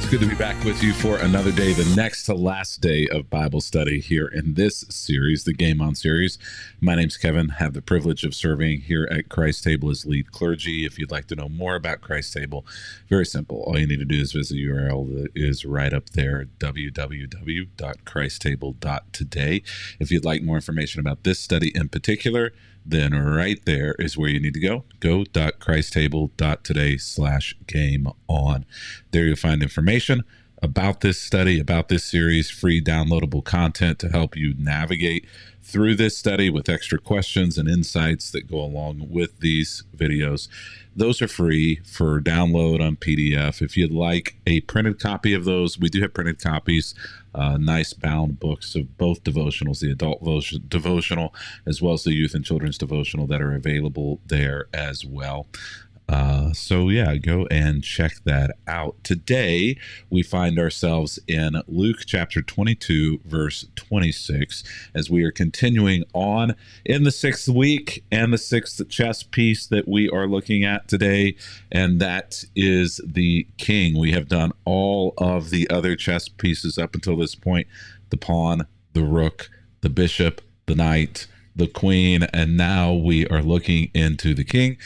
It's good to be back with you for another day, the next to last day of Bible study here in this series, the gameon series. My name's Kevin. Have the privilege of serving here at Christ Table as lead clergy. If you'd like to know more about Christ Table, very simple. All you need to do is visit the URL that is right up there, www.christstable.today. If you'd like more information about this study in particular, then right there is where you need to go. Go.christstable.today/game on. There you'll find information about this study, about this series, free downloadable content to help you navigate through this study with extra questions and insights that go along with these videos. Those are free for download on PDF. If you'd like a printed copy of those, we do have printed copies, nice bound books of both devotionals, the adult devotional as well as the youth and children's devotional that are available there as well. So yeah, go and check that out. Today, we find ourselves in Luke chapter 22, verse 26, as we are continuing on in the sixth week and the sixth chess piece that we are looking at today, and that is the king. We have done all of the other chess pieces up until this point, the pawn, the rook, the bishop, the knight, the queen, and now we are looking into the king,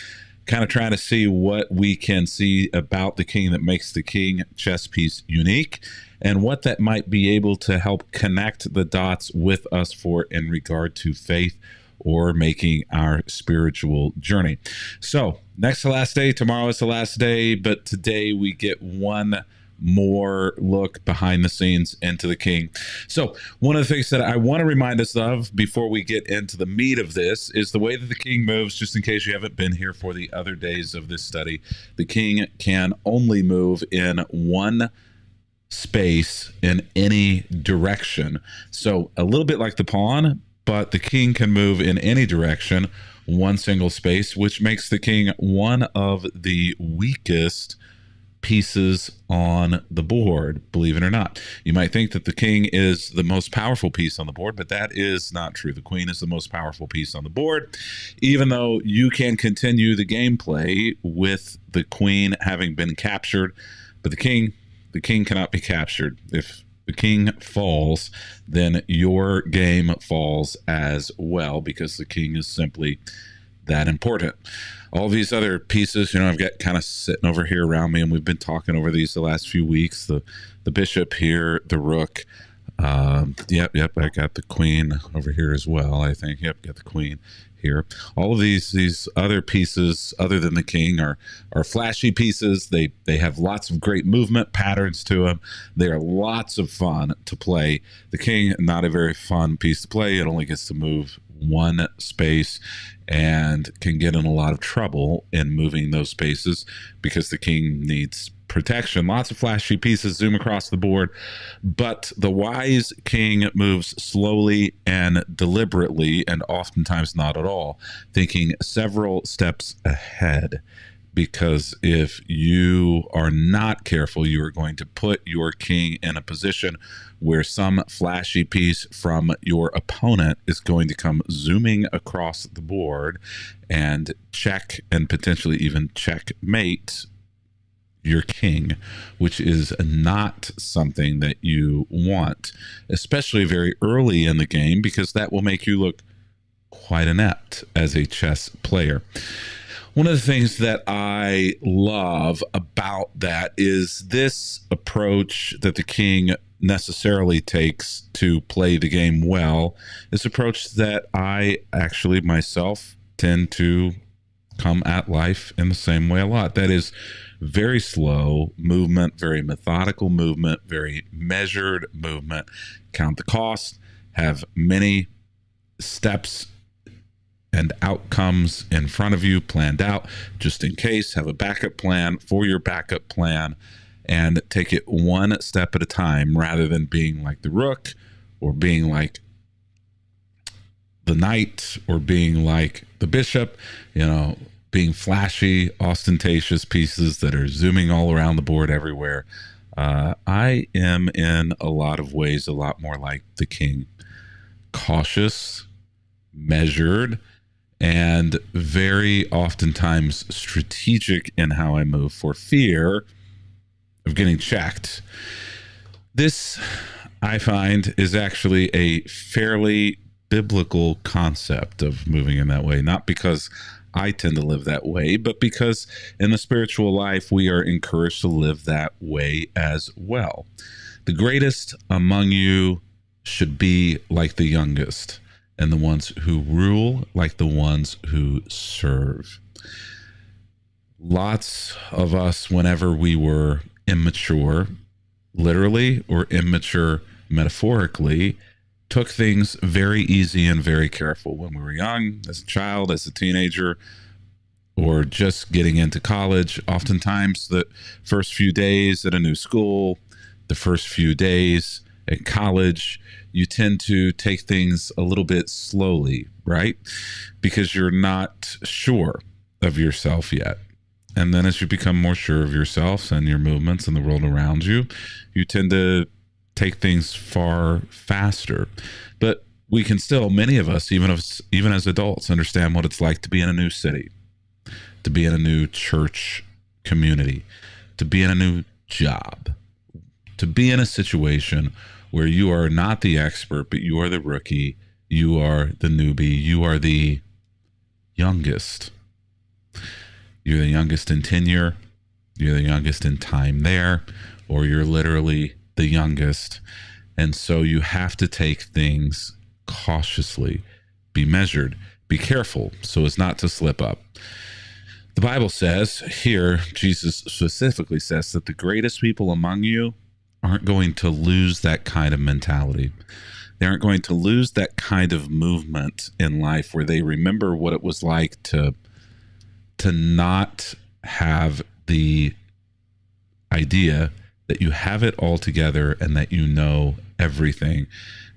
kind of trying to see what we can see about the king that makes the king chess piece unique and what that might be able to help connect the dots with us for in regard to faith or making our spiritual journey. So next to last day, tomorrow is the last day, but today we get one more look behind the scenes into the king. So one of the things that I want to remind us of before we get into the meat of this is the way that the king moves, just in case you haven't been here for the other days of this study. The king can only move in one space in any direction. So a little bit like the pawn, but the king can move in any direction, one single space, which makes the king one of the weakest pieces on the board, believe it or not. You might think that the king is the most powerful piece on the board, but that is not true. The queen is the most powerful piece on the board, even though you can continue the gameplay with the queen having been captured, but the king cannot be captured. If the king falls, then your game falls as well, because the king is simply that important. All these other pieces, I've got kind of sitting over here around me, and we've been talking over these the last few weeks. The bishop here, the rook. Yep. I got the queen over here as well, I think. Yep, got the queen here. All of these other pieces, other than the king, are flashy pieces. They have lots of great movement patterns to them. They are lots of fun to play. The king, not a very fun piece to play. It only gets to move one space and can get in a lot of trouble in moving those spaces because the king needs protection. Lots of flashy pieces zoom across the board, but the wise king moves slowly and deliberately, and oftentimes not at all, thinking several steps ahead. Because if you are not careful, you are going to put your king in a position where some flashy piece from your opponent is going to come zooming across the board and check, and potentially even checkmate your king, which is not something that you want, especially very early in the game, because that will make you look quite inept as a chess player. One of the things that I love about that is this approach that the king necessarily takes to play the game well, this approach that I actually myself tend to come at life in the same way a lot. That is very slow movement, very methodical movement, very measured movement. Count the cost, have many steps and outcomes in front of you planned out just in case. Have a backup plan for your backup plan, and take it one step at a time, rather than being like the rook or being like the knight or being like the bishop, being flashy, ostentatious pieces that are zooming all around the board everywhere. I am in a lot of ways a lot more like the king. Cautious, measured, and very oftentimes strategic in how I move, for fear of getting checked. This, I find, is actually a fairly biblical concept of moving in that way, not because I tend to live that way, but because in the spiritual life, we are encouraged to live that way as well. The greatest among you should be like the youngest, and the ones who rule like the ones who serve. Lots of us, whenever we were immature, literally, or immature metaphorically, took things very easy and very careful when we were young, as a child, as a teenager, or just getting into college. Oftentimes, the first few days at a new school, the first few days at college, you tend to take things a little bit slowly, right? Because you're not sure of yourself yet. And then as you become more sure of yourself and your movements and the world around you, you tend to take things far faster. But we can still, many of us, even as adults, understand what it's like to be in a new city, to be in a new church community, to be in a new job, to be in a situation where you are not the expert, but you are the rookie, you are the newbie, you are the youngest. You're the youngest in tenure, you're the youngest in time there, or you're literally the youngest. And so you have to take things cautiously, be measured, be careful so as not to slip up. The Bible says here, Jesus specifically says that the greatest people among you aren't going to lose that kind of mentality. They aren't going to lose that kind of movement in life where they remember what it was like to not have the idea that you have it all together and that you know everything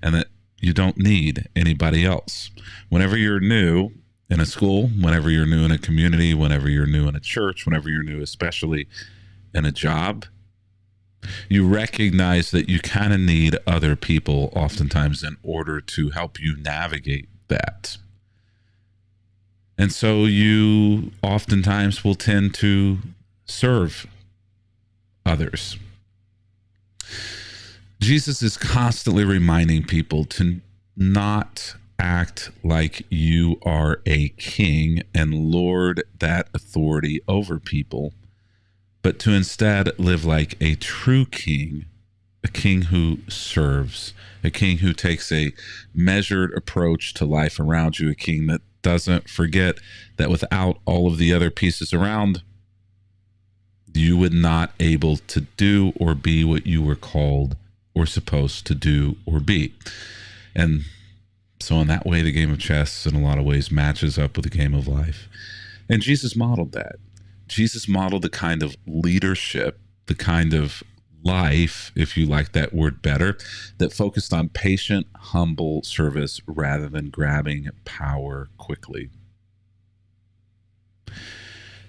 and that you don't need anybody else. Whenever you're new in a school, whenever you're new in a community, whenever you're new in a church, whenever you're new especially in a job, you recognize that you kind of need other people oftentimes in order to help you navigate that. And so you oftentimes will tend to serve others. Jesus is constantly reminding people to not act like you are a king and lord that authority over people, but to instead live like a true king, a king who serves, a king who takes a measured approach to life around you, a king that doesn't forget that without all of the other pieces around, you would not able to do or be what you were called or supposed to do or be. And so in that way, the game of chess in a lot of ways matches up with the game of life. And Jesus modeled that. Jesus modeled the kind of leadership, the kind of life, if you like that word better, that focused on patient, humble service rather than grabbing power quickly.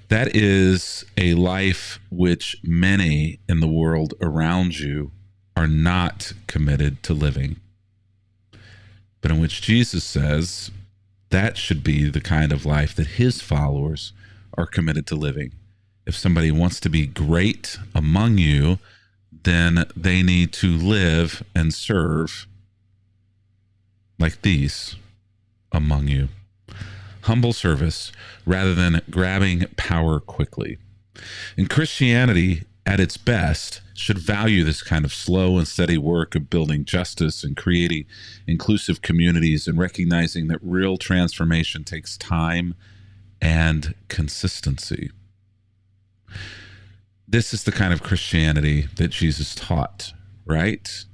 That is a life which many in the world around you are not committed to living, but in which Jesus says that should be the kind of life that his followers are committed to living. If somebody wants to be great among you, then they need to live and serve like these among you. Humble service rather than grabbing power quickly. And Christianity, at its best, should value this kind of slow and steady work of building justice and creating inclusive communities and recognizing that real transformation takes time and consistency. This is the kind of Christianity that Jesus taught, right?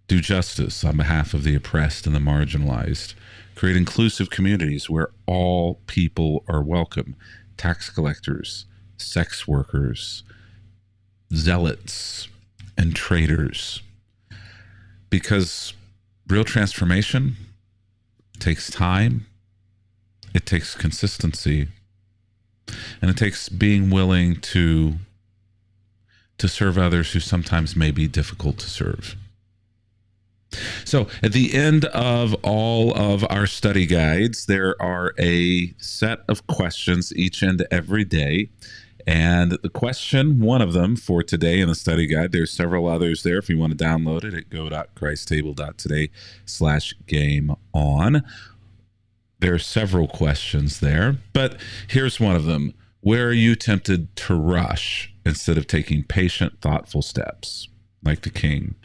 Do justice on behalf of the oppressed and the marginalized. Create inclusive communities where all people are welcome. Tax collectors, sex workers, zealots, and traitors. Because real transformation takes time, it takes consistency, and it takes being willing to serve others who sometimes may be difficult to serve. So at the end of all of our study guides, there are a set of questions each and every day. And the question, one of them for today in the study guide, there's several others there if you want to download it at go.christstable.today/game on. There are several questions there, but here's one of them. Where are you tempted to rush instead of taking patient, thoughtful steps, like the king?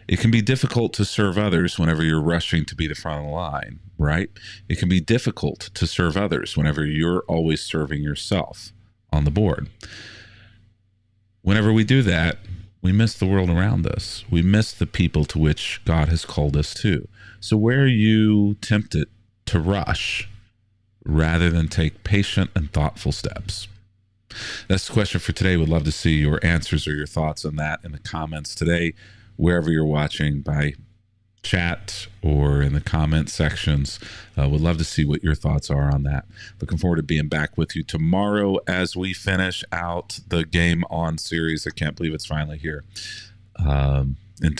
It can be difficult to serve others whenever you're rushing to be the front of the line, right? It can be difficult to serve others whenever you're always serving yourself on the board. Whenever we do that, we miss the world around us. We miss the people to which God has called us to. So where are you tempted to rush rather than take patient and thoughtful steps? That's the question for today. Would love to see your answers or your thoughts on that in the comments today, wherever you're watching, by chat or in the comment sections. Would love to see what your thoughts are on that. Looking forward to being back with you tomorrow as we finish out the Game On series. I can't believe it's finally here. Until